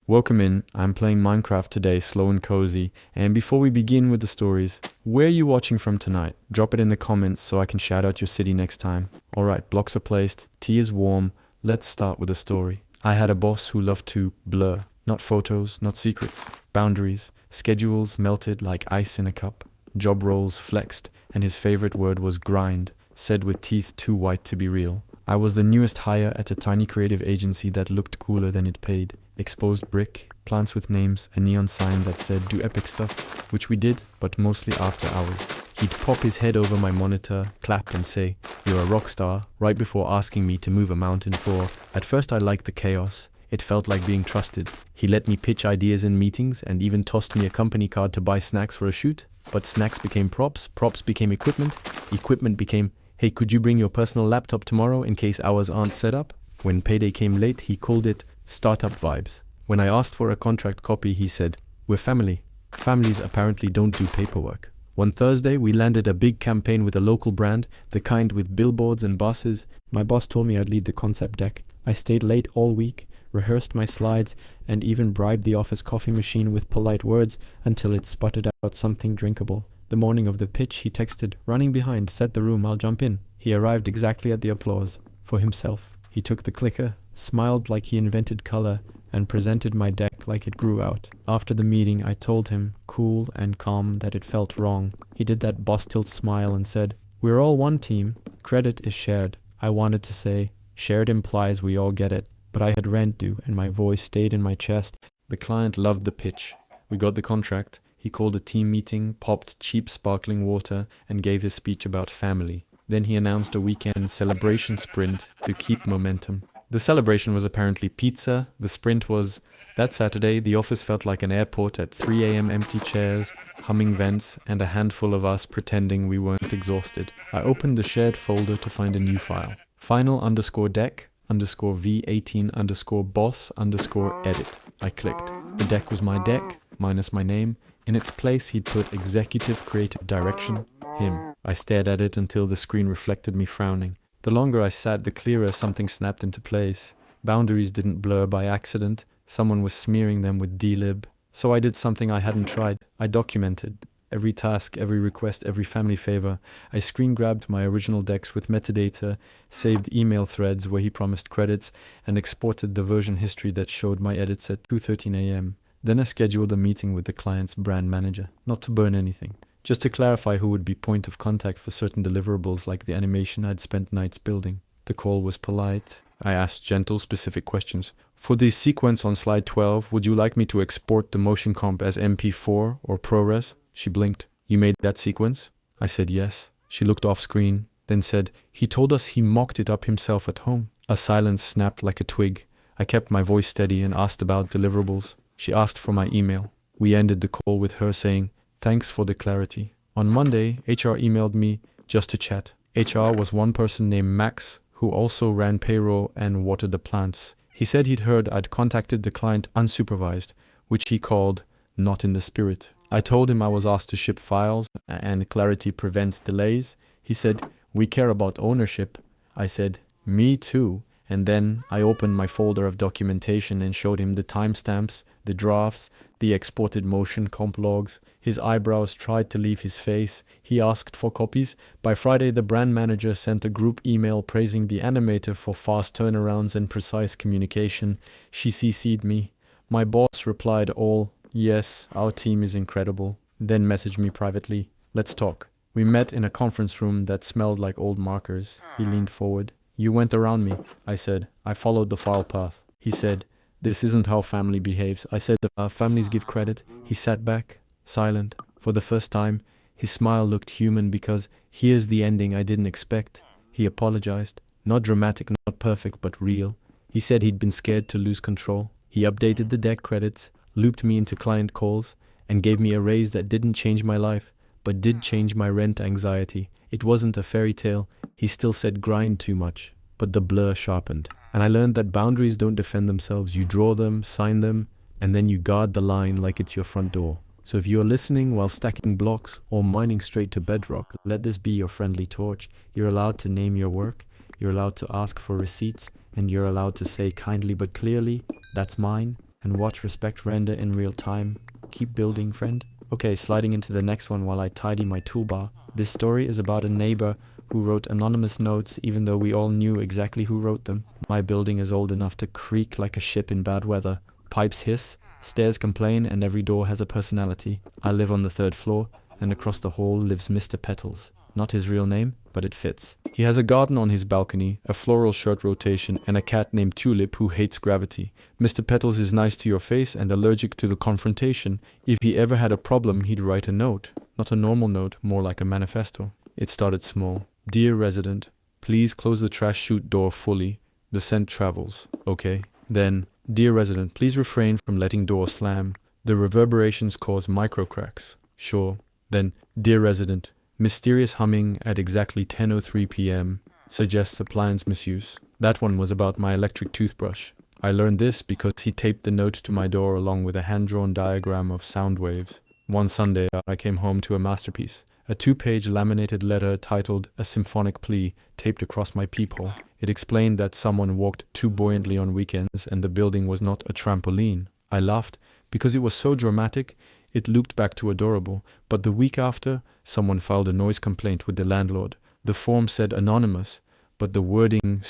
Welcome in. I'm playing Minecraft today, slow and cozy. And before we begin with the stories, where are you watching from tonight? Drop it in the comments so I can shout out your city next time. Alright, blocks are placed, tea is warm. Let's start with the story. I had a boss who loved to blur. Not photos, not secrets. Boundaries. Schedules melted like ice in a cup. Job roles flexed, and his favorite word was grind, said with teeth too white to be real. I was the newest hire at a tiny creative agency that looked cooler than it paid. Exposed brick, plants with names, a neon sign that said do epic stuff, which we did, but mostly after hours. He'd pop his head over my monitor, clap and say, "You're a rock star," right before asking me to move a mountain for. At first I liked the chaos. It felt like being trusted. He let me pitch ideas in meetings and even tossed me a company card to buy snacks for a shoot. But snacks became props, props became equipment, equipment became, "Hey, could you bring your personal laptop tomorrow in case ours aren't set up?" When payday came late, he called it startup vibes. When I asked for a contract copy, he said, "We're family." Families apparently don't do paperwork. One Thursday, we landed a big campaign with a local brand, the kind with billboards and buses. My boss told me I'd lead the concept deck. I stayed late all week, rehearsed my slides, and even bribed the office coffee machine with polite words until it sputtered out something drinkable. The morning of the pitch, he texted, "Running behind, set the room, I'll jump in." He arrived exactly at the applause, for himself. He took the clicker, smiled like he invented color, and presented my deck like it grew out. After the meeting, I told him, cool and calm, that it felt wrong. He did that boss tilt smile and said, "We're all one team. Credit is shared." I wanted to say, shared implies we all get it, but I had rent due and my voice stayed in my chest. The client loved the pitch. We got the contract. He called a team meeting, popped cheap sparkling water, and gave his speech about family. Then he announced a weekend celebration sprint to keep momentum. The celebration was apparently pizza. The sprint was, that Saturday, the office felt like an airport at 3 a.m. Empty chairs, humming vents, and a handful of us pretending we weren't exhausted. I opened the shared folder to find a new file. Final_deck_V18_boss_edit. I clicked. The deck was my deck, minus my name. In its place, he'd put executive creative direction, him. I stared at it until the screen reflected me frowning. The longer I sat, the clearer something snapped into place. Boundaries didn't blur by accident. Someone was smearing them with dlib. So I did something I hadn't tried. I documented. Every task, every request, every family favor. I screen grabbed my original decks with metadata, saved email threads where he promised credits, and exported the version history that showed my edits at 2:13 a.m. Then I scheduled a meeting with the client's brand manager, not to burn anything, just to clarify who would be point of contact for certain deliverables like the animation I'd spent nights building. The call was polite. I asked gentle, specific questions. "For the sequence on slide 12, would you like me to export the motion comp as MP4 or ProRes?" She blinked. "You made that sequence?" I said yes. She looked off screen, then said, "He told us he mocked it up himself at home." A silence snapped like a twig. I kept my voice steady and asked about deliverables. She asked for my email. We ended the call with her saying, "Thanks for the clarity." On Monday, HR emailed me just to chat. HR was one person named Max, who also ran payroll and watered the plants. He said he'd heard I'd contacted the client unsupervised, which he called not in the spirit. I told him I was asked to ship files and clarity prevents delays. He said, "We care about ownership." I said, "Me too." And then I opened my folder of documentation and showed him the timestamps, the drafts, the exported motion comp logs. His eyebrows tried to leave his face. He asked for copies. By Friday, the brand manager sent a group email praising the animator for fast turnarounds and precise communication. She CC'd me. My boss replied all, "Yes, our team is incredible." Then messaged me privately. "Let's talk." We met in a conference room that smelled like old markers. He leaned forward. "You went around me," I said. "I followed the file path." He said, "This isn't how family behaves." I said, "Families give credit." He sat back, silent. For the first time, his smile looked human because here's the ending I didn't expect. He apologized. Not dramatic, not perfect, but real. He said he'd been scared to lose control. He updated the deck credits, looped me into client calls, and gave me a raise that didn't change my life, but did change my rent anxiety. It wasn't a fairy tale. He still said grind too much, but the blur sharpened. And I learned that boundaries don't defend themselves. You draw them, sign them, and then you guard the line like it's your front door. So if you're listening while stacking blocks or mining straight to bedrock, let this be your friendly torch. You're allowed to name your work. You're allowed to ask for receipts, and you're allowed to say kindly but clearly, "That's mine." and watch respect render in real time. Keep building, friend. Okay, sliding into the next one while I tidy my toolbar. This story is about a neighbor who wrote anonymous notes even though we all knew exactly who wrote them. My building is old enough to creak like a ship in bad weather. Pipes hiss, stairs complain, and every door has a personality. I live on the 3rd floor, and across the hall lives Mr. Petals. Not his real name, but it fits. He has a garden on his balcony, a floral shirt rotation, and a cat named Tulip who hates gravity. Mr. Petals is nice to your face and allergic to the confrontation. If he ever had a problem, he'd write a note. Not a normal note, more like a manifesto. It started small. Dear resident, please close the trash chute door fully. The scent travels. Okay. Then, dear resident, please refrain from letting doors slam. The reverberations cause micro cracks. Sure. Then, dear resident, mysterious humming at exactly 10:03 p.m. suggests appliance misuse. That one was about my electric toothbrush. I learned this because he taped the note to my door along with a hand-drawn diagram of sound waves. One Sunday, I came home to a masterpiece. A 2-page laminated letter titled A Symphonic Plea taped across my peephole. It explained that someone walked too buoyantly on weekends and the building was not a trampoline. I laughed because it was so dramatic. It looped back to adorable, but the week after, someone filed a noise complaint with the landlord. The form said anonymous, but the wording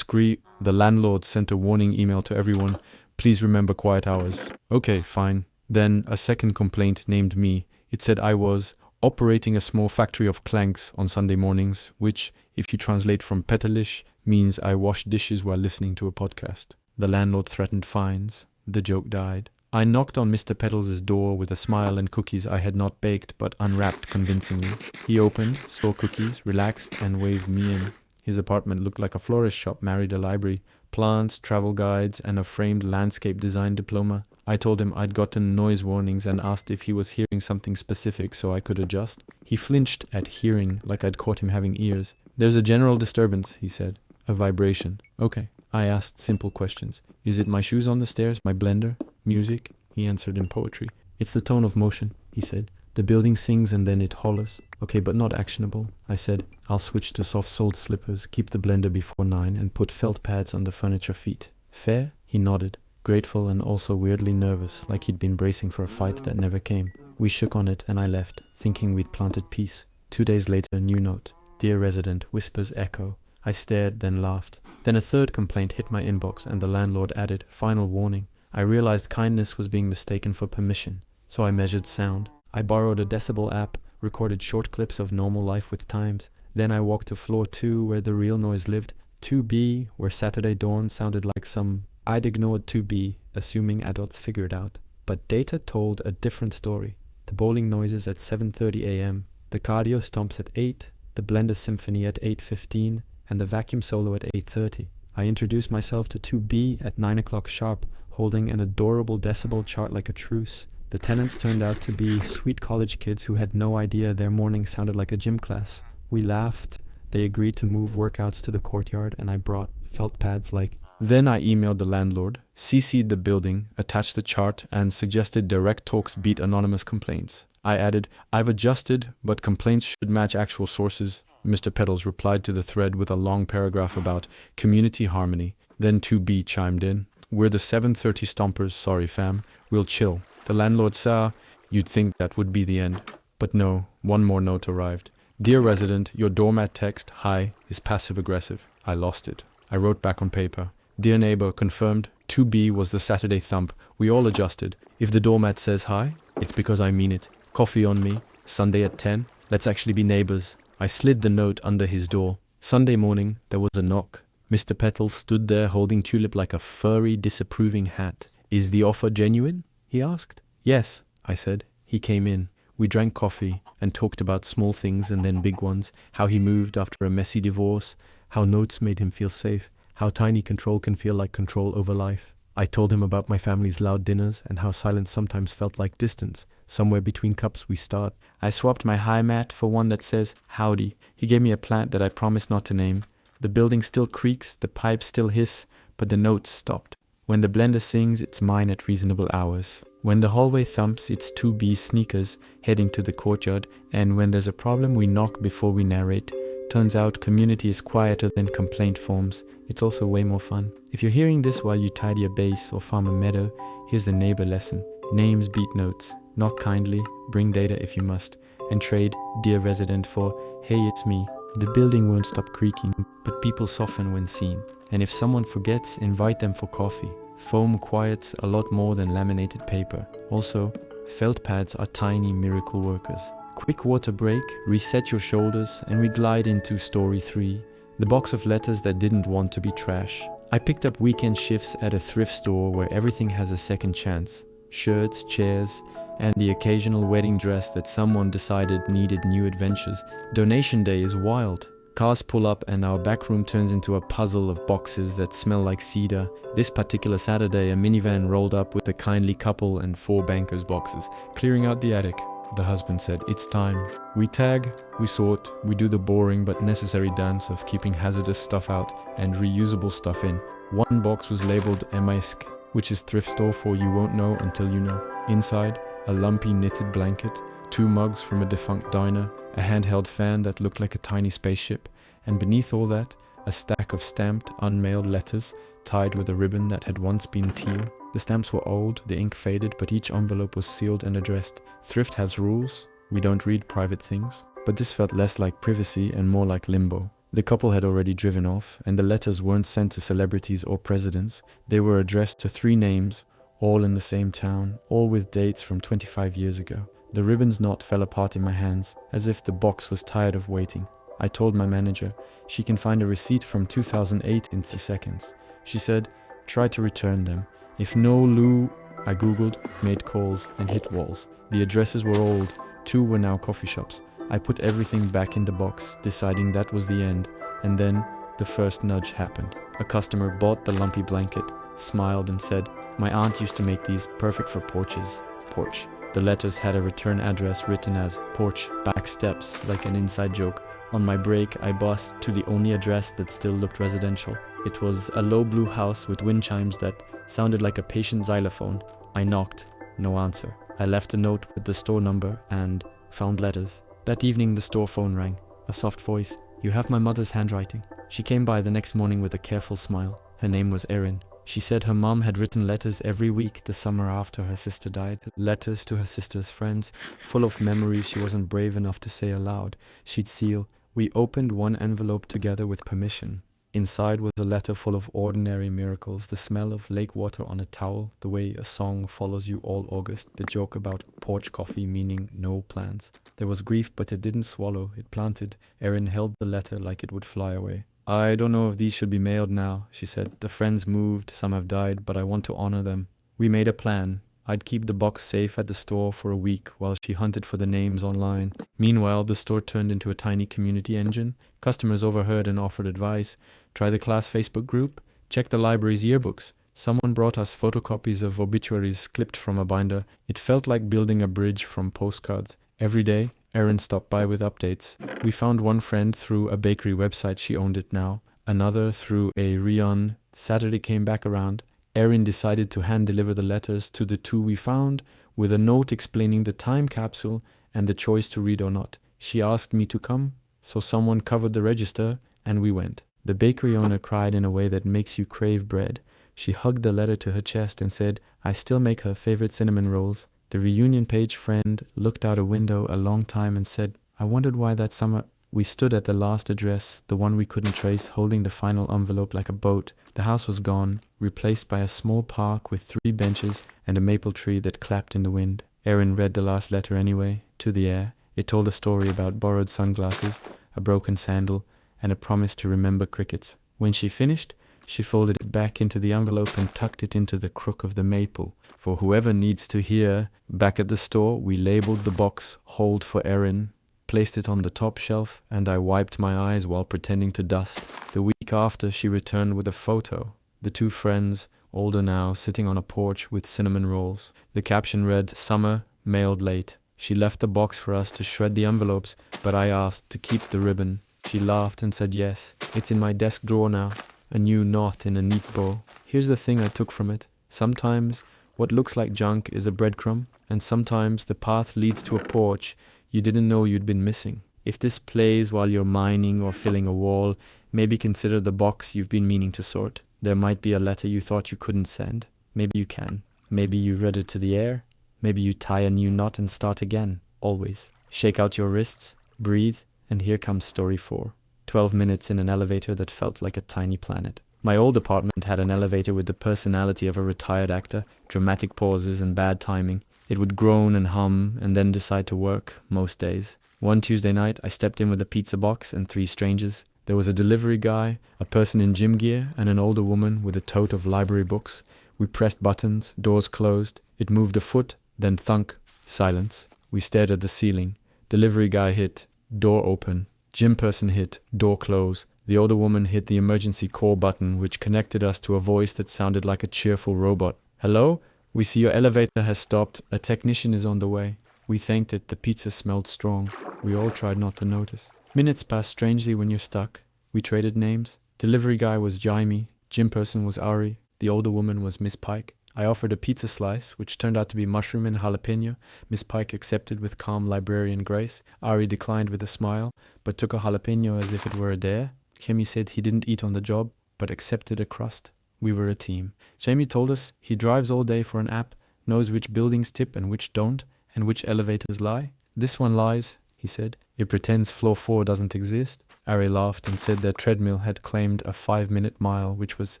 the landlord sent a warning email to everyone, please remember quiet hours. Okay, fine. Then a second complaint named me. It said I was operating a small factory of clanks on Sunday mornings, which, if you translate from Petalish, means I wash dishes while listening to a podcast. The landlord threatened fines. The joke died. I knocked on Mr. Petals' door with a smile and cookies I had not baked but unwrapped convincingly. He opened, saw cookies, relaxed, and waved me in. His apartment looked like a florist shop married a library, plants, travel guides, and a framed landscape design diploma. I told him I'd gotten noise warnings and asked if he was hearing something specific so I could adjust. He flinched at hearing, like I'd caught him having ears. There's a general disturbance, he said. A vibration. Okay. I asked simple questions. Is it my shoes on the stairs, my blender? Music? He answered in poetry. It's the tone of motion, he said. The building sings and then it hollers. Okay, but not actionable. I said, I'll switch to soft-soled slippers, keep the blender before 9, and put felt pads under furniture feet. Fair? He nodded, grateful and also weirdly nervous, like he'd been bracing for a fight that never came. We shook on it and I left, thinking we'd planted peace. 2 days later, a new note. Dear resident, whispers echo. I stared, then laughed. Then a third complaint hit my inbox and the landlord added, final warning. I realized kindness was being mistaken for permission, so I measured sound. I borrowed a decibel app, recorded short clips of normal life with times. Then I walked to floor 2 where the real noise lived, 2B where Saturday dawn sounded like some... I'd ignored 2B, assuming adults figured it out. But data told a different story. The bowling noises at 7:30 a.m., the cardio stomps at 8, the blender symphony at 8:15, and the vacuum solo at 8:30. I introduced myself to 2B at 9 o'clock sharp, holding an adorable decibel chart like a truce. The tenants turned out to be sweet college kids who had no idea their morning sounded like a gym class. We laughed. They agreed to move workouts to the courtyard, and I brought felt pads like... Then I emailed the landlord, CC'd the building, attached the chart, and suggested direct talks beat anonymous complaints. I added, I've adjusted, but complaints should match actual sources. Mr. Petals replied to the thread with a long paragraph about community harmony. Then 2B chimed in. We're the 7:30 stompers, sorry fam. We'll chill. The landlord said, you'd think that would be the end. But no, one more note arrived. Dear resident, your doormat text, hi, is passive-aggressive. I lost it. I wrote back on paper. Dear neighbor, confirmed. 2B was the Saturday thump. We all adjusted. If the doormat says hi, it's because I mean it. Coffee on me. Sunday at 10. Let's actually be neighbors. I slid the note under his door. Sunday morning, there was a knock. Mr. Petals stood there holding Tulip like a furry, disapproving hat. Is the offer genuine? He asked. Yes, I said. He came in. We drank coffee and talked about small things and then big ones, how he moved after a messy divorce, how notes made him feel safe, how tiny control can feel like control over life. I told him about my family's loud dinners and how silence sometimes felt like distance. Somewhere between cups we start. I swapped my high mat for one that says, howdy. He gave me a plant that I promised not to name. The building still creaks, the pipes still hiss, but the notes stopped. When the blender sings, it's mine at reasonable hours. When the hallway thumps, it's 2B's sneakers heading to the courtyard, and when there's a problem, we knock before we narrate. Turns out community is quieter than complaint forms. It's also way more fun. If you're hearing this while you tidy a base or farm a meadow, Here's the neighbor lesson. Names beat notes. Knock kindly, bring data if you must, and trade dear resident for hey it's me. The building won't stop creaking, but people soften when seen. And if someone forgets, invite them for coffee. Foam quiets a lot more than laminated paper. Also, felt pads are tiny miracle workers. Quick water break, reset your shoulders, and we glide into story 3. The box of letters that didn't want to be trash. I picked up weekend shifts at a thrift store where everything has a second chance. Shirts, chairs, and the occasional wedding dress that someone decided needed new adventures. Donation day is wild. Cars pull up and our back room turns into a puzzle of boxes that smell like cedar. This particular Saturday, a minivan rolled up with a kindly couple and 4 bankers' boxes, clearing out the attic. The husband said, "It's time." We tag, we sort, we do the boring but necessary dance of keeping hazardous stuff out and reusable stuff in. One box was labeled Emaisk, which is thrift store for you won't know until you know. Inside, a lumpy knitted blanket, 2 mugs from a defunct diner, a handheld fan that looked like a tiny spaceship, and beneath all that, a stack of stamped, unmailed letters tied with a ribbon that had once been teal. The stamps were old, the ink faded, but each envelope was sealed and addressed. Thrift has rules. We don't read private things. But this felt less like privacy and more like limbo. The couple had already driven off, and the letters weren't sent to celebrities or presidents. They were addressed to 3 names, all in the same town, all with dates from 25 years ago. The ribbon's knot fell apart in my hands, as if the box was tired of waiting. I told my manager she can find a receipt from 2008 in 3 seconds. She said, try to return them. If no Lou, I googled, made calls, and hit walls. The addresses were old, 2 were now coffee shops. I put everything back in the box, deciding that was the end, and then the first nudge happened. A customer bought the lumpy blanket, smiled and said, "My aunt used to make these, perfect for porches." Porch. The letters had a return address written as porch, back steps, like an inside joke. On my break, I bussed to the only address that still looked residential. It was a low blue house with wind chimes that sounded like a patient xylophone. I knocked, no answer. I left a note with the store number and found letters. That evening the store phone rang. A soft voice. "You have my mother's handwriting." She came by the next morning with a careful smile. Her name was Erin. She said her mom had written letters every week the summer after her sister died. Letters to her sister's friends, full of memories she wasn't brave enough to say aloud. She'd seal. We opened one envelope together with permission. Inside was a letter full of ordinary miracles, the smell of lake water on a towel, the way a song follows you all August, the joke about porch coffee meaning no plans. There was grief, but it didn't swallow, it planted. Erin held the letter like it would fly away. "I don't know if these should be mailed now," she said. "The friends moved, some have died, but I want to honor them." We made a plan. I'd keep the box safe at the store for a week while she hunted for the names online. Meanwhile, the store turned into a tiny community engine. Customers overheard and offered advice. Try the class Facebook group. Check the library's yearbooks. Someone brought us photocopies of obituaries clipped from a binder. It felt like building a bridge from postcards. Every day, Erin stopped by with updates. We found one friend through a bakery website, she owned it now. Another through a Rion. Saturday came back around. Erin decided to hand-deliver the letters to the 2 we found, with a note explaining the time capsule and the choice to read or not. She asked me to come, so someone covered the register, and we went. The bakery owner cried in a way that makes you crave bread. She hugged the letter to her chest and said, "I still make her favorite cinnamon rolls." The reunion page friend looked out a window a long time and said, "I wondered why that summer..." We stood at the last address, the one we couldn't trace, holding the final envelope like a boat. The house was gone, replaced by a small park with 3 benches and a maple tree that clapped in the wind. Erin read the last letter anyway, to the air. It told a story about borrowed sunglasses, a broken sandal, and a promise to remember crickets. When she finished, she folded it back into the envelope and tucked it into the crook of the maple. For whoever needs to hear, back at the store, we labeled the box "Hold for Erin," placed it on the top shelf, and I wiped my eyes while pretending to dust. The week after, she returned with a photo. The 2 friends, older now, sitting on a porch with cinnamon rolls. The caption read, "Summer, mailed late." She left the box for us to shred the envelopes, but I asked to keep the ribbon. She laughed and said yes. It's in my desk drawer now, a new knot in a neat bow. Here's the thing I took from it. Sometimes what looks like junk is a breadcrumb, and sometimes the path leads to a porch you didn't know you'd been missing. If this plays while you're mining or filling a wall, maybe consider the box you've been meaning to sort. There might be a letter you thought you couldn't send. Maybe you can. Maybe you rudder to the air. Maybe you tie a new knot and start again. Always. Shake out your wrists, breathe, and here comes story 4. 12 minutes in an elevator that felt like a tiny planet. My old apartment had an elevator with the personality of a retired actor, dramatic pauses and bad timing. It would groan and hum and then decide to work, most days. One Tuesday night, I stepped in with a pizza box and 3 strangers. There was a delivery guy, a person in gym gear, and an older woman with a tote of library books. We pressed buttons, doors closed. It moved a foot, then thunk. Silence. We stared at the ceiling. Delivery guy hit, door open. Gym person hit, door close. The older woman hit the emergency call button, which connected us to a voice that sounded like a cheerful robot. Hello? We see your elevator has stopped. A technician is on the way. We thanked it. The pizza smelled strong. We all tried not to notice. Minutes passed strangely when you're stuck. We traded names. Delivery guy was Jaime. Gym person was Ari. The older woman was Miss Pike. I offered a pizza slice, which turned out to be mushroom and jalapeno. Miss Pike accepted with calm librarian grace. Ari declined with a smile, but took a jalapeno as if it were a dare. Jamie said he didn't eat on the job, but accepted a crust. We were a team. Jamie told us he drives all day for an app, knows which buildings tip and which don't, and which elevators lie. This one lies, he said. It pretends floor 4 doesn't exist. Ari laughed and said their treadmill had claimed a 5-minute mile, which was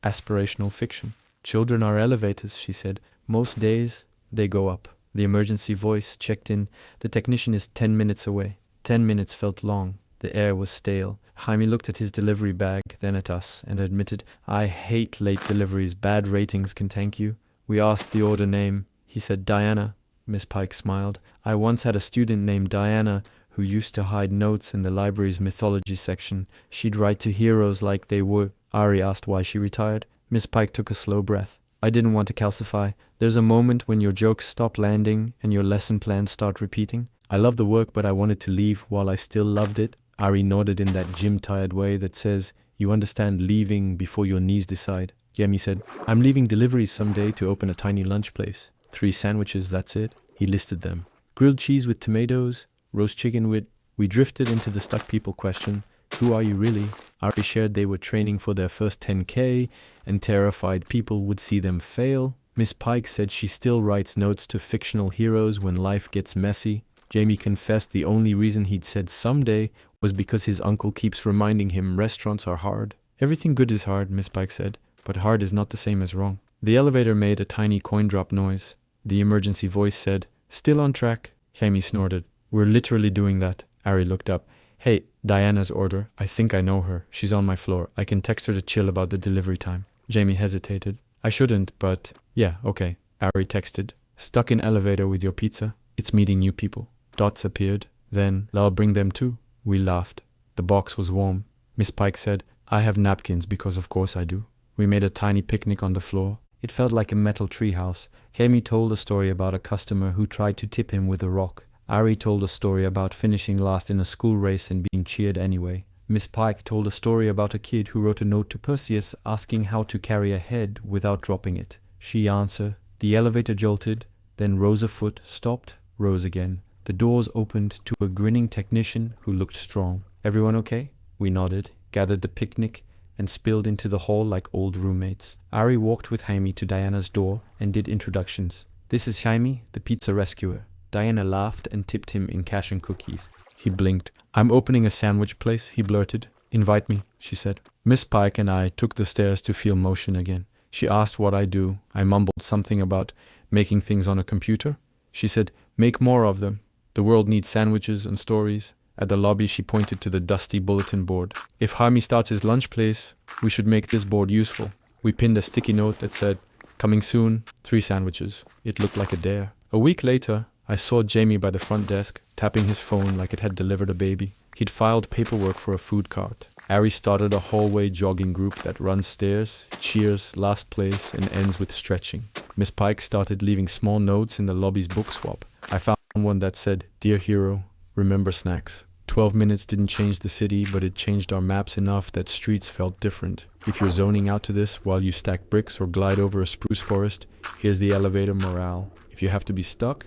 aspirational fiction. Children are elevators, she said. Most days, they go up. The emergency voice checked in. The technician is 10 minutes away. 10 minutes felt long. The air was stale. Jaime looked at his delivery bag, then at us, and admitted, I hate late deliveries. Bad ratings can tank you. We asked the order name. He said, Diana. Miss Pike smiled. I once had a student named Diana who used to hide notes in the library's mythology section. She'd write to heroes like they were. Ari asked why she retired. Miss Pike took a slow breath. I didn't want to calcify. There's a moment when your jokes stop landing and your lesson plans start repeating. I love the work, but I wanted to leave while I still loved it. Ari nodded in that gym-tired way that says, you understand leaving before your knees decide. Yemi said, I'm leaving deliveries someday to open a tiny lunch place. 3 sandwiches, that's it. He listed them. Grilled cheese with tomatoes, roast chicken with... We drifted into the stuck people question. Who are you really? Ari shared they were training for their first 10K and terrified people would see them fail. Miss Pike said she still writes notes to fictional heroes when life gets messy. Jamie confessed the only reason he'd said someday was because his uncle keeps reminding him restaurants are hard. Everything good is hard, Miss Pike said, but hard is not the same as wrong. The elevator made a tiny coin drop noise. The emergency voice said, still on track. Jamie snorted. We're literally doing that. Ari looked up. Hey, Diana's order. I think I know her. She's on my floor. I can text her to chill about the delivery time. Jamie hesitated. I shouldn't, but... Yeah, okay. Ari texted. Stuck in elevator with your pizza? It's meeting new people. Dots appeared. Then, I'll bring them too. We laughed. The box was warm. Miss Pike said, I have napkins because of course I do. We made a tiny picnic on the floor. It felt like a metal treehouse. Jamie told a story about a customer who tried to tip him with a rock. Ari told a story about finishing last in a school race and being cheered anyway. Miss Pike told a story about a kid who wrote a note to Perseus asking how to carry a head without dropping it. She answered. The elevator jolted, then rose a foot, stopped, rose again. The doors opened to a grinning technician who looked strong. Everyone okay? We nodded, gathered the picnic, and spilled into the hall like old roommates. Ari walked with Jaime to Diana's door and did introductions. This is Jaime, the pizza rescuer. Diana laughed and tipped him in cash and cookies. He blinked. I'm opening a sandwich place, he blurted. Invite me, she said. Miss Pike and I took the stairs to feel motion again. She asked what I do. I mumbled something about making things on a computer. She said, make more of them. The world needs sandwiches and stories. At the lobby, she pointed to the dusty bulletin board. If Jaime starts his lunch place, we should make this board useful. We pinned a sticky note that said, coming soon, 3 sandwiches. It looked like a dare. A week later, I saw Jamie by the front desk, tapping his phone like it had delivered a baby. He'd filed paperwork for a food cart. Ari started a hallway jogging group that runs stairs, cheers, last place, and ends with stretching. Miss Pike started leaving small notes in the lobby's book swap. I found one that said, Dear hero, remember snacks. 12 minutes didn't change the city, but it changed our maps enough that streets felt different. If you're zoning out to this while you stack bricks or glide over a spruce forest, here's the elevator morale. If you have to be stuck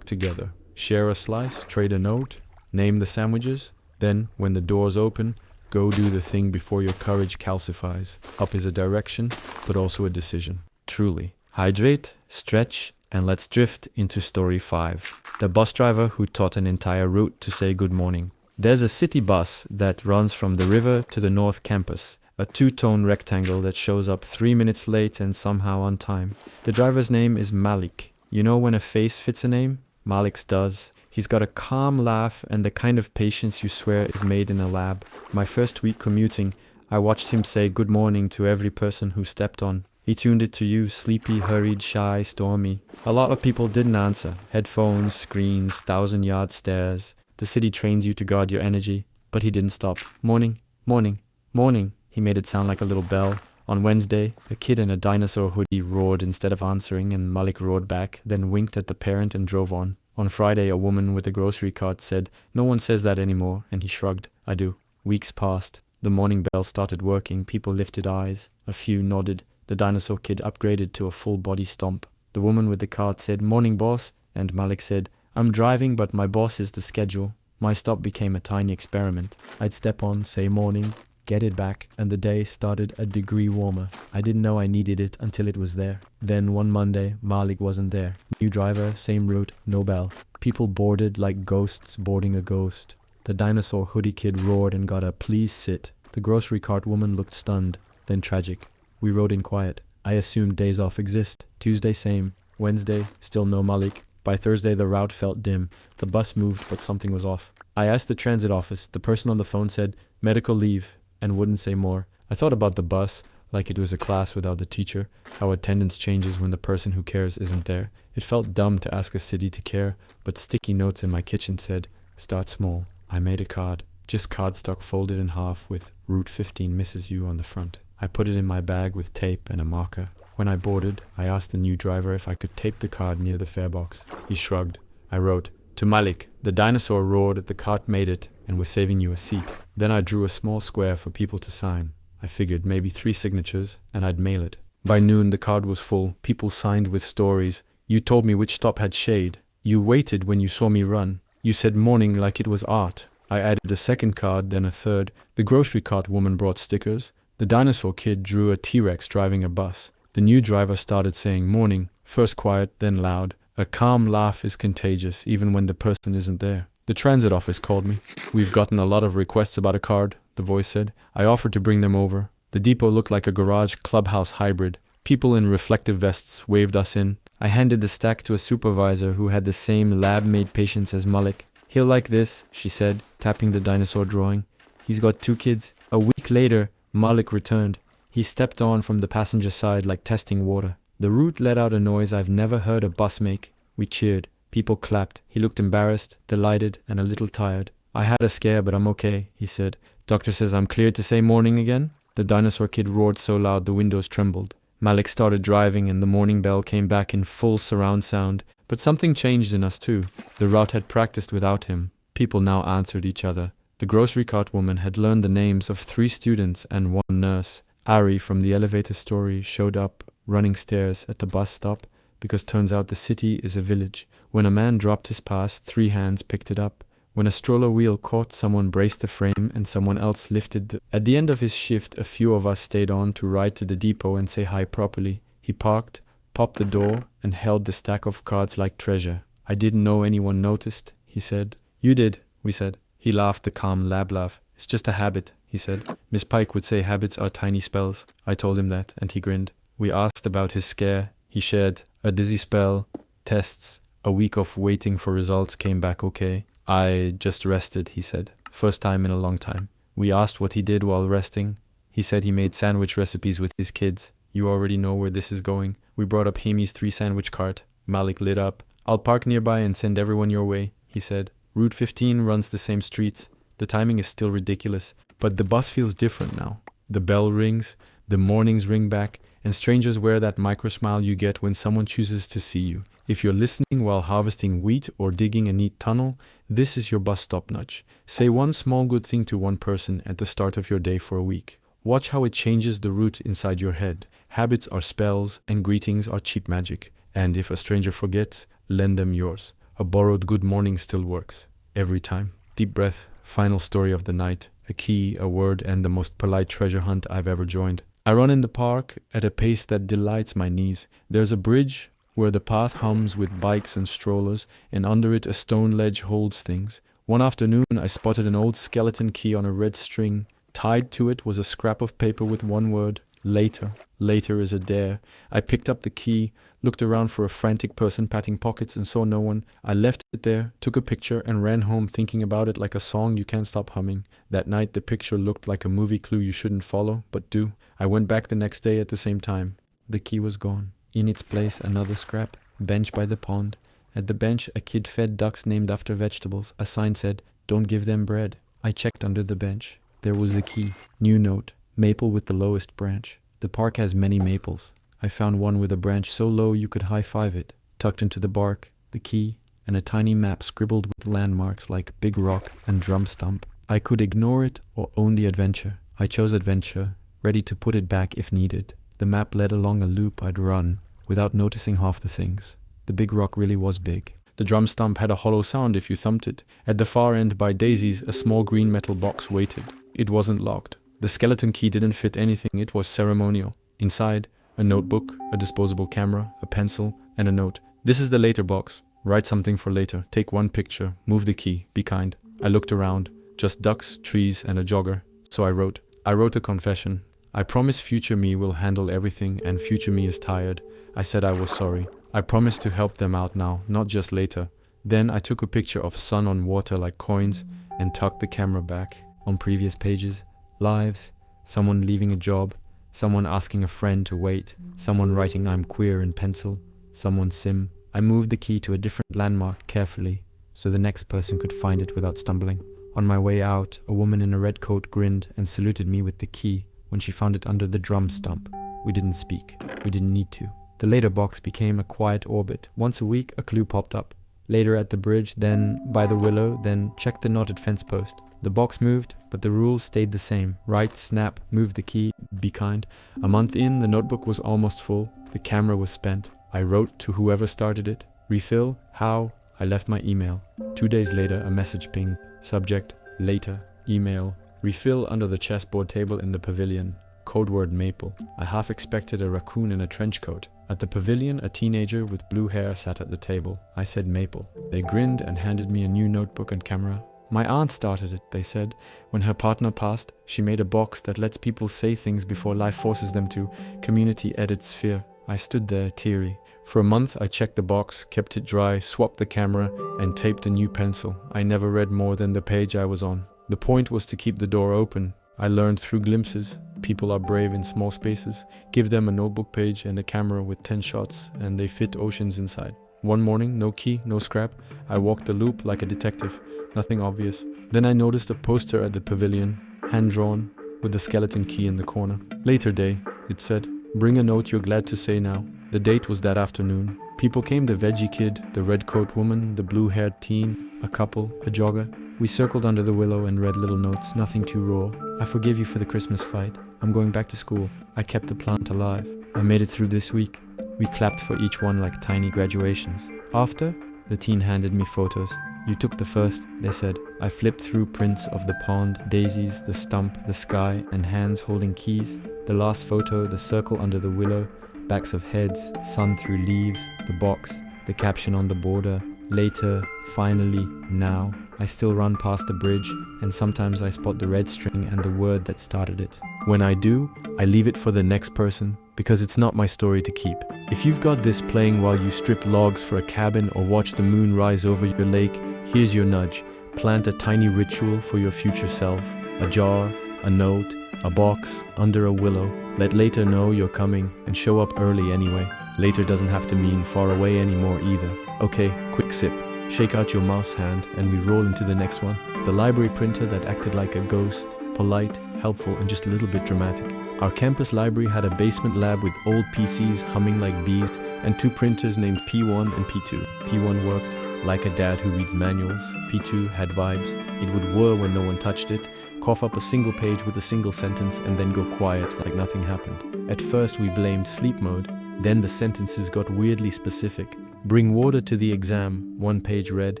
together. Share a slice, trade a note, name the sandwiches. Then, when the doors open, go do the thing before your courage calcifies. Up is a direction, but also a decision. Truly, Hydrate, stretch, and let's drift into story 5. The bus driver who taught an entire route to say good morning. There's a city bus that runs from the river to the north campus, a two-tone rectangle that shows up 3 minutes late and somehow on time. The driver's name is Malik. You know when a face fits a name? Malik's does. He's got a calm laugh and the kind of patience you swear is made in a lab. My first week commuting, I watched him say good morning to every person who stepped on. He tuned it to you, sleepy, hurried, shy, stormy. A lot of people didn't answer. Headphones, screens, 1,000-yard stares. The city trains you to guard your energy. But he didn't stop. Morning, morning, morning. He made it sound like a little bell. On Wednesday, a kid in a dinosaur hoodie roared instead of answering, and Malik roared back, then winked at the parent and drove on. On Friday, a woman with a grocery cart said, "No one says that anymore," and he shrugged. "I do." Weeks passed. The morning bell started working. People lifted eyes. A few nodded. The dinosaur kid upgraded to a full-body stomp. The woman with the cart said, "Morning, boss," and Malik said, "I'm driving, but my boss is the schedule." My stop became a tiny experiment. I'd step on, say morning, get it back, and the day started a degree warmer. I didn't know I needed it until it was there. Then one Monday, Malik wasn't there. New driver, same route, no bell. People boarded like ghosts boarding a ghost. The dinosaur hoodie kid roared and got a "please sit." The grocery cart woman looked stunned, then tragic. We rode in quiet. I assumed days off exist. Tuesday same. Wednesday, still no Malik. By Thursday the route felt dim. The bus moved, but something was off. I asked the transit office. The person on the phone said, "Medical leave," and wouldn't say more. I thought about the bus, like it was a class without the teacher, how attendance changes when the person who cares isn't there. It felt dumb to ask a city to care, but sticky notes in my kitchen said, "Start small." I made a card, just cardstock folded in half with "Route 15 misses you" on the front. I put it in my bag with tape and a marker. When I boarded, I asked the new driver if I could tape the card near the fare box. He shrugged. I wrote, "To Malik, the dinosaur roared, the cart made it, and we're saving you a seat." Then I drew a small square for people to sign. I figured maybe 3 signatures, and I'd mail it. By noon, the card was full. People signed with stories. You told me which stop had shade. You waited when you saw me run. You said morning like it was art. I added a second card, then a third. The grocery cart woman brought stickers. The dinosaur kid drew a T-Rex driving a bus. The new driver started saying morning, first quiet, then loud. A calm laugh is contagious, even when the person isn't there. The transit office called me. "We've gotten a lot of requests about a card," the voice said. I offered to bring them over. The depot looked like a garage clubhouse hybrid. People in reflective vests waved us in. I handed the stack to a supervisor who had the same lab-made patience as Malik. "He'll like this," she said, tapping the dinosaur drawing. "He's got 2 kids. A week later, Malik returned. He stepped on from the passenger side like testing water. The route let out a noise I've never heard a bus make. We cheered. People clapped. He looked embarrassed, delighted, and a little tired. "I had a scare, but I'm okay," he said. "Doctor says I'm cleared to say morning again?" The dinosaur kid roared so loud the windows trembled. Malik started driving and the morning bell came back in full surround sound. But something changed in us too. The route had practiced without him. People now answered each other. The grocery cart woman had learned the names of 3 students and 1 nurse. Ari from the elevator story showed up, running stairs at the bus stop, because turns out the city is a village. When a man dropped his pass, 3 hands picked it up. When a stroller wheel caught, someone braced the frame and someone else lifted. At the end of his shift, a few of us stayed on to ride to the depot and say hi properly. He parked, popped the door, and held the stack of cards like treasure. "I didn't know anyone noticed," he said. "You did," we said. He laughed the calm lab laugh. "It's just a habit," he said. Miss Pike would say habits are tiny spells. I told him that, and he grinned. We asked about his scare. He shared. "A dizzy spell, tests, a week of waiting for results came back okay. I just rested," he said. "First time in a long time." We asked what he did while resting. He said he made sandwich recipes with his kids. You already know where this is going. We brought up Hami's 3 sandwich cart. Malik lit up. "I'll park nearby and send everyone your way," he said. Route 15 runs the same streets. The timing is still ridiculous, but the bus feels different now. The bell rings, the mornings ring back, and strangers wear that micro smile you get when someone chooses to see you. If you're listening while harvesting wheat or digging a neat tunnel, this is your bus stop nudge. Say one small good thing to one person at the start of your day for a week. Watch how it changes the route inside your head. Habits are spells, and greetings are cheap magic. And if a stranger forgets, lend them yours. A borrowed good morning still works. Every time. Deep breath. Final story of the night. A key, a word, and the most polite treasure hunt I've ever joined. I run in the park at a pace that delights my knees. There's a bridge where the path hums with bikes and strollers, and under it a stone ledge holds things. One afternoon I spotted an old skeleton key on a red string. Tied to it was a scrap of paper with one word, later. Later is a dare. I picked up the key, looked around for a frantic person patting pockets and saw no one. I left it there, took a picture and ran home thinking about it like a song you can't stop humming. That night the picture looked like a movie clue you shouldn't follow, but do. I went back the next day at the same time. The key was gone. In its place another scrap, bench by the pond. At the bench a kid fed ducks named after vegetables. A sign said, "Don't give them bread." I checked under the bench. There was the key. New note, maple with the lowest branch. The park has many maples. I found one with a branch so low you could high-five it. Tucked into the bark, the key, and a tiny map scribbled with landmarks like Big Rock and Drum Stump. I could ignore it or own the adventure. I chose adventure, ready to put it back if needed. The map led along a loop I'd run, without noticing half the things. The Big Rock really was big. The drum stump had a hollow sound if you thumped it. At the far end by daisies, a small green metal box waited. It wasn't locked. The skeleton key didn't fit anything, it was ceremonial. Inside, a notebook, a disposable camera, a pencil, and a note. "This is the later box. Write something for later. Take one picture. Move the key. Be kind." I looked around. Just ducks, trees, and a jogger. So I wrote a confession. I promise future me will handle everything, and future me is tired. I said I was sorry. I promised to help them out now, not just later. Then I took a picture of sun on water like coins and tucked the camera back. On previous pages, lives, someone leaving a job, someone asking a friend to wait, someone writing "I'm queer" in pencil, someone sim. I moved the key to a different landmark carefully, so the next person could find it without stumbling. On my way out, a woman in a red coat grinned and saluted me with the key when she found it under the drum stump. We didn't speak. We didn't need to. The later box became a quiet orbit. Once a week, a clue popped up. Later at the bridge, then by the willow, then check the knotted fence post. The box moved, but the rules stayed the same. Write, snap, move the key, be kind. A month in, the notebook was almost full. The camera was spent. I wrote to whoever started it. Refill? How? I left my email. 2 days later, a message pinged. Subject, later, email. Refill under the chessboard table in the pavilion. Code word maple. I half expected a raccoon in a trench coat. At the pavilion, a teenager with blue hair sat at the table. I said maple. They grinned and handed me a new notebook and camera. "My aunt started it," they said. "When her partner passed, she made a box that lets people say things before life forces them to. Community edit sphere." I stood there, teary. For a month, I checked the box, kept it dry, swapped the camera, and taped a new pencil. I never read more than the page I was on. The point was to keep the door open. I learned through glimpses. People are brave in small spaces. Give them a notebook page and a camera with 10 shots, and they fit oceans inside. One morning, no key, no scrap. I walked the loop like a detective. Nothing obvious. Then I noticed a poster at the pavilion, hand-drawn, with the skeleton key in the corner. Later day, it said, "Bring a note you're glad to say now." The date was that afternoon. People came, the veggie kid, the red coat woman, the blue-haired teen, a couple, a jogger. We circled under the willow and read little notes, nothing too raw. "I forgive you for the Christmas fight. I'm going back to school. I kept the plant alive. I made it through this week." We clapped for each one like tiny graduations. After, the teen handed me photos. "You took the first," they said. I flipped through prints of the pond, daisies, the stump, the sky, and hands holding keys. The last photo, the circle under the willow, backs of heads, sun through leaves, the box, the caption on the border, later, finally, now. I still run past the bridge, and sometimes I spot the red string and the word that started it. When I do, I leave it for the next person, because it's not my story to keep. If you've got this playing while you strip logs for a cabin or watch the moon rise over your lake, here's your nudge. Plant a tiny ritual for your future self. A jar, a note, a box, under a willow. Let later know you're coming, and show up early anyway. Later doesn't have to mean far away anymore either. Okay, quick sip. Shake out your mouse hand, and we roll into the next one. The library printer that acted like a ghost. Polite, helpful, and just a little bit dramatic. Our campus library had a basement lab with old PCs humming like bees, and 2 printers named P1 and P2. P1 worked like a dad who reads manuals. P2 had vibes. It would whir when no one touched it, cough up a single page with a single sentence, and then go quiet like nothing happened. At first we blamed sleep mode, then the sentences got weirdly specific. "Bring water to the exam," one page read,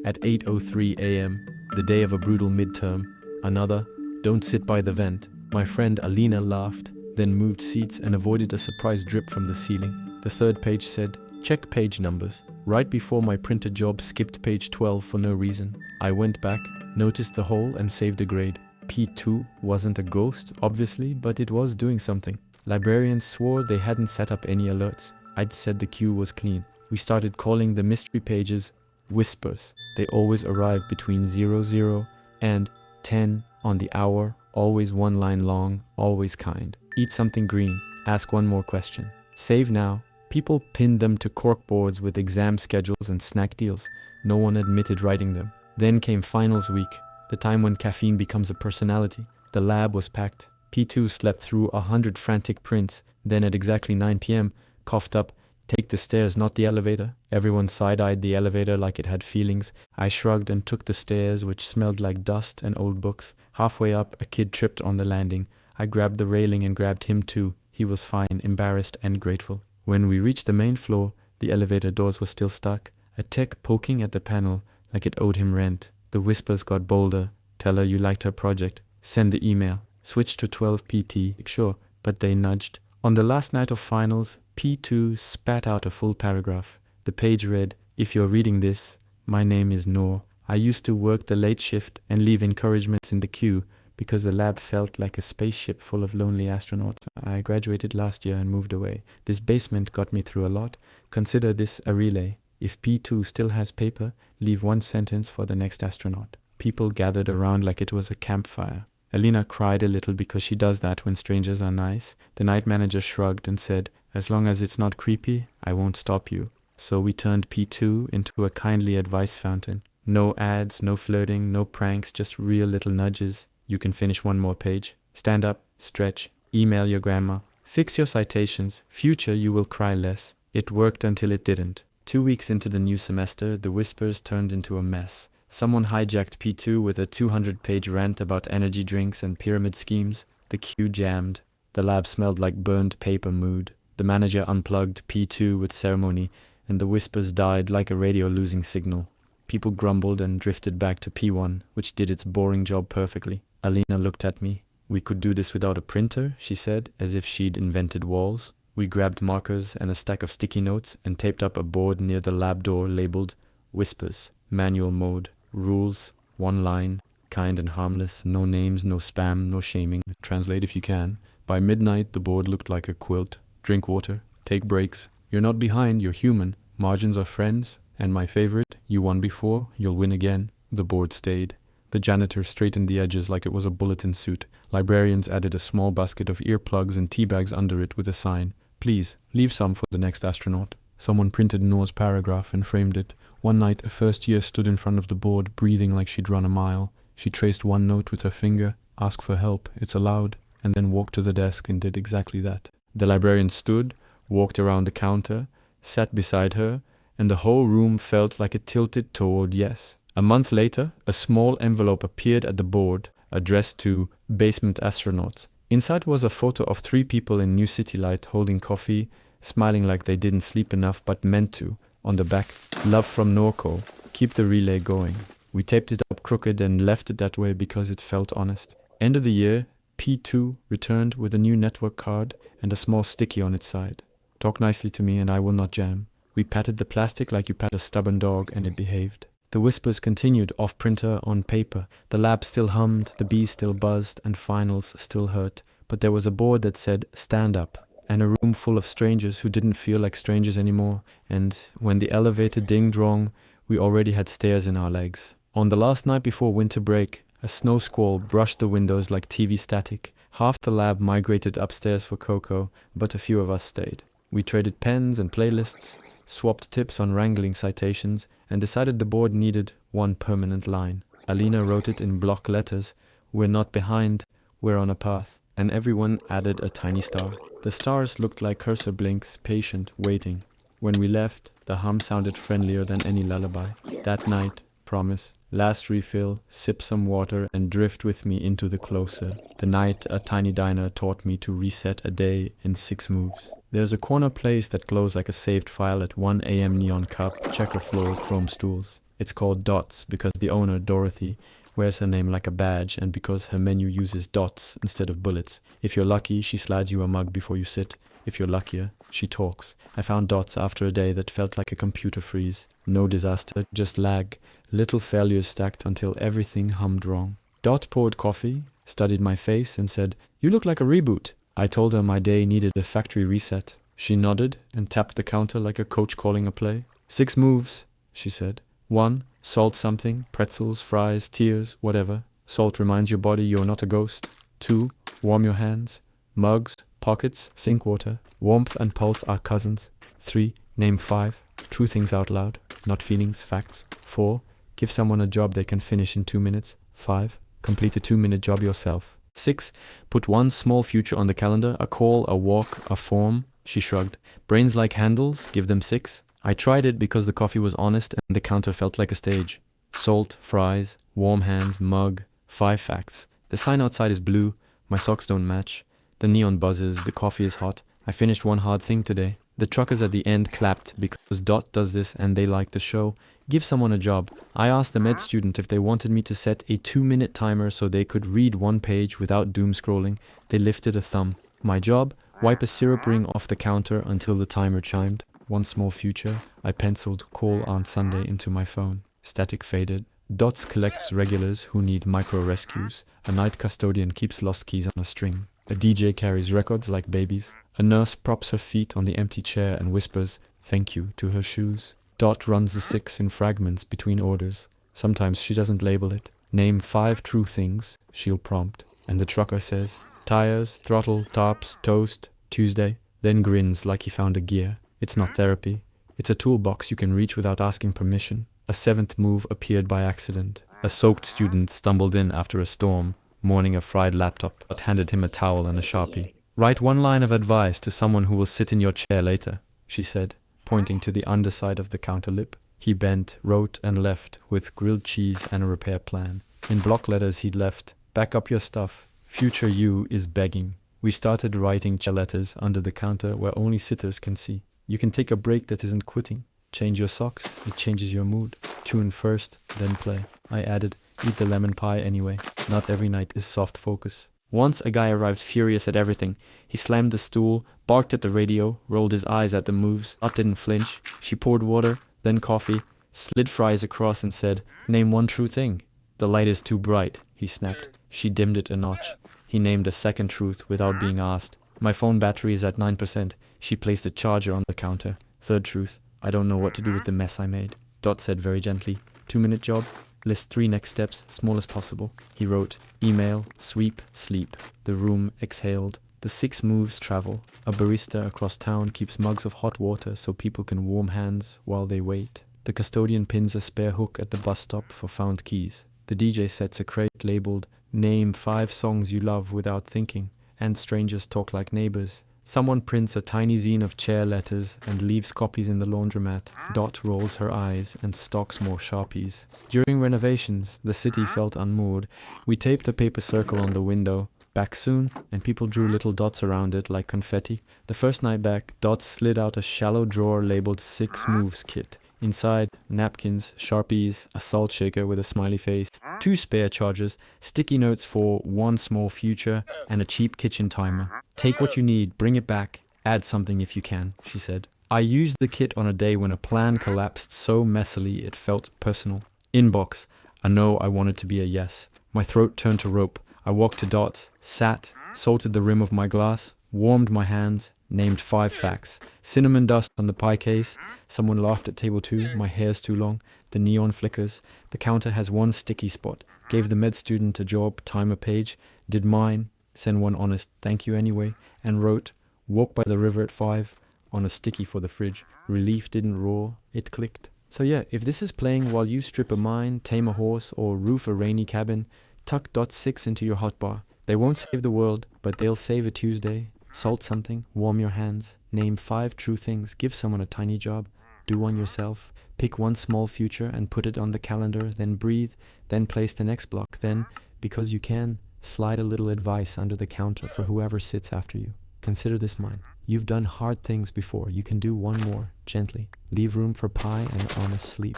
at 8:03 a.m., the day of a brutal midterm. Another, "Don't sit by the vent." My friend Alina laughed. then moved seats and avoided a surprise drip from the ceiling. The third page said, "Check page numbers." Right before my printer job skipped page 12 for no reason. I went back, noticed the hole and saved a grade. P2 wasn't a ghost, obviously, but it was doing something. Librarians swore they hadn't set up any alerts. I'd said the queue was clean. We started calling the mystery pages whispers. They always arrived between 00 and 10 on the hour, always one line long, always kind. Eat something green, ask one more question. Save now. People pinned them to corkboards with exam schedules and snack deals. No one admitted writing them. Then came finals week, the time when caffeine becomes a personality. The lab was packed. P2 slept through 100 frantic prints, then at exactly 9 p.m., coughed up, "Take the stairs, not the elevator." Everyone side-eyed the elevator like it had feelings. I shrugged and took the stairs, which smelled like dust and old books. Halfway up, a kid tripped on the landing. I grabbed the railing and grabbed him too. He was fine, embarrassed and grateful. When we reached the main floor, the elevator doors were still stuck. A tech poking at the panel like it owed him rent. The whispers got bolder. "Tell her you liked her project. Send the email. Switch to 12 PT. Sure," but they nudged. On the last night of finals, P2 spat out a full paragraph. The page read, "If you're reading this, my name is Noor. I used to work the late shift and leave encouragements in the queue because the lab felt like a spaceship full of lonely astronauts. I graduated last year and moved away. This basement got me through a lot. Consider this a relay. If P2 still has paper, leave one sentence for the next astronaut." People gathered around like it was a campfire. Alina cried a little because she does that when strangers are nice. The night manager shrugged and said, "As long as it's not creepy, I won't stop you." So we turned P2 into a kindly advice fountain. No ads, no flirting, no pranks, just real little nudges. "You can finish one more page. Stand up, stretch, email your grandma. Fix your citations. Future you will cry less." It worked until it didn't. 2 weeks into the new semester, the whispers turned into a mess. Someone hijacked P2 with a 200-page rant about energy drinks and pyramid schemes. The queue jammed. The lab smelled like burned paper mood. The manager unplugged P2 with ceremony, and the whispers died like a radio losing signal. People grumbled and drifted back to P1, which did its boring job perfectly. Alina looked at me. "We could do this without a printer," she said, as if she'd invented walls. We grabbed markers and a stack of sticky notes and taped up a board near the lab door labeled "Whispers, Manual Mode, Rules, One Line, Kind and Harmless, No Names, No Spam, No Shaming. Translate if you can." By midnight, the board looked like a quilt. "Drink water. Take breaks. You're not behind, you're human. Margins are friends. And my favorite, you won before, you'll win again." The board stayed. The janitor straightened the edges like it was a bulletin suit. Librarians added a small basket of earplugs and tea bags under it with a sign, "Please, leave some for the next astronaut." Someone printed Noor's paragraph and framed it. One night, a first year stood in front of the board, breathing like she'd run a mile. She traced one note with her finger, "Ask for help, it's allowed," and then walked to the desk and did exactly that. The librarian stood, walked around the counter, sat beside her, and the whole room felt like it tilted toward yes. A month later, a small envelope appeared at the board, addressed to Basement Astronauts. Inside was a photo of 3 people in New City Light holding coffee, smiling like they didn't sleep enough but meant to. On the back, "Love from Norco. Keep the relay going." We taped it up crooked and left it that way because it felt honest. End of the year, P2 returned with a new network card and a small sticky on its side. "Talk nicely to me and I will not jam." We patted the plastic like you pat a stubborn dog, and it behaved. The whispers continued off printer on paper. The lab still hummed, the bees still buzzed, and finals still hurt. But there was a board that said, "Stand up," and a room full of strangers who didn't feel like strangers anymore. And when the elevator dinged wrong, we already had stairs in our legs. On the last night before winter break, a snow squall brushed the windows like TV static. Half the lab migrated upstairs for cocoa, but a few of us stayed. We traded pens and playlists, swapped tips on wrangling citations, and decided the board needed one permanent line. Alina wrote it in block letters, "We're not behind, we're on a path." And everyone added a tiny star. The stars looked like cursor blinks, patient, waiting. When we left, the hum sounded friendlier than any lullaby. That night, promise, last refill, sip some water, and drift with me into the closer. The night a tiny diner taught me to reset a day in 6 moves. There's a corner place that glows like a saved file at 1 a.m. neon cup, checker floor, chrome stools. It's called Dots because the owner, Dorothy, wears her name like a badge, and because her menu uses dots instead of bullets. If you're lucky, she slides you a mug before you sit. If you're luckier, she talks. I found Dots after a day that felt like a computer freeze. No disaster, just lag. Little failures stacked until everything hummed wrong. Dot poured coffee, studied my face, and said, "You look like a reboot." I told her my day needed a factory reset. She nodded and tapped the counter like a coach calling a play. 6 moves, she said. 1. Salt something, pretzels, fries, tears, whatever. Salt reminds your body you're not a ghost. 2. Warm your hands. Mugs, pockets, sink water. Warmth and pulse are cousins. 3. Name 5. True things out loud, not feelings, facts. 4. Give someone a job they can finish in 2 minutes. 5. Complete a 2-minute job yourself. 6. Put one small future on the calendar, a call, a walk, a form. She shrugged. Brains like handles, give them 6. I tried it because the coffee was honest and the counter felt like a stage. Salt, fries, warm hands, mug, 5 facts. The sign outside is blue, my socks don't match. The neon buzzes, the coffee is hot. I finished one hard thing today. The truckers at the end clapped because Dot does this and they like the show. Give someone a job. I asked the med student if they wanted me to set a 2-minute timer so they could read one page without doom scrolling. They lifted a thumb. My job? Wipe a syrup ring off the counter until the timer chimed. One small future. I penciled call Aunt Sunday into my phone. Static faded. Dots collects regulars who need micro rescues. A night custodian keeps lost keys on a string. A DJ carries records like babies. A nurse props her feet on the empty chair and whispers thank you to her shoes. Dot runs the 6 in fragments between orders. Sometimes she doesn't label it. Name 5 true things, she'll prompt. And the trucker says, tires, throttle, tarps, toast, Tuesday. Then grins like he found a gear. It's not therapy. It's a toolbox you can reach without asking permission. A 7th move appeared by accident. A soaked student stumbled in after a storm, mourning a fried laptop, but handed him a towel and a Sharpie. Write one line of advice to someone who will sit in your chair later, she said, pointing to the underside of the counter lip. He bent, wrote, and left with grilled cheese and a repair plan. In block letters he'd left, back up your stuff. Future you is begging. We started writing chair letters under the counter where only sitters can see. You can take a break that isn't quitting. Change your socks, it changes your mood. Tune first, then play. I added, eat the lemon pie anyway. Not every night is soft focus. Once a guy arrived furious at everything. He slammed the stool, barked at the radio, rolled his eyes at the moves. Dot didn't flinch. She poured water, then coffee, slid fries across and said, name one true thing. The light is too bright, he snapped. She dimmed it a notch. He named a second truth without being asked. My phone battery is at 9%. She placed a charger on the counter. Third truth. I don't know what to do with the mess I made. Dot said very gently, 2-minute job. List 3 next steps, small as possible. He wrote, email, sweep, sleep. The room exhaled. The 6 moves travel. A barista across town keeps mugs of hot water so people can warm hands while they wait. The custodian pins a spare hook at the bus stop for found keys. The DJ sets a crate labeled, name 5 songs you love without thinking. And strangers talk like neighbors. Someone prints a tiny zine of chair letters and leaves copies in the laundromat. Dot rolls her eyes and stocks more Sharpies. During renovations, the city felt unmoored. We taped a paper circle on the window. Back soon, and people drew little dots around it like confetti. The first night back, Dot slid out a shallow drawer labeled 6 moves kit. Inside, napkins, Sharpies, a salt shaker with a smiley face, 2 spare chargers, sticky notes for one small future, and a cheap kitchen timer. Take what you need, bring it back, add something if you can, she said. I used the kit on a day when a plan collapsed so messily it felt personal. Inbox. I know I wanted to be a yes. My throat turned to rope. I walked to Dot, sat, salted the rim of my glass, warmed my hands, named 5 facts. Cinnamon dust on the pie case. Someone laughed at table 2. My hair's too long. The neon flickers. The counter has 1 sticky spot. Gave the med student a job, timer page. Did mine. Send one honest thank you anyway. And wrote, walk by the river at 5 on a sticky for the fridge. Relief didn't roar. It clicked. So yeah, if this is playing while you strip a mine, tame a horse, or roof a rainy cabin, tuck Dot 6 into your hotbar. They won't save the world, but they'll save a Tuesday. Salt something, warm your hands, name 5 true things, give someone a tiny job, do one yourself, pick one small future and put it on the calendar, then breathe, then place the next block, then, because you can, slide a little advice under the counter for whoever sits after you. Consider this mine. You've done hard things before, you can do one more, gently. Leave room for pie and honest sleep.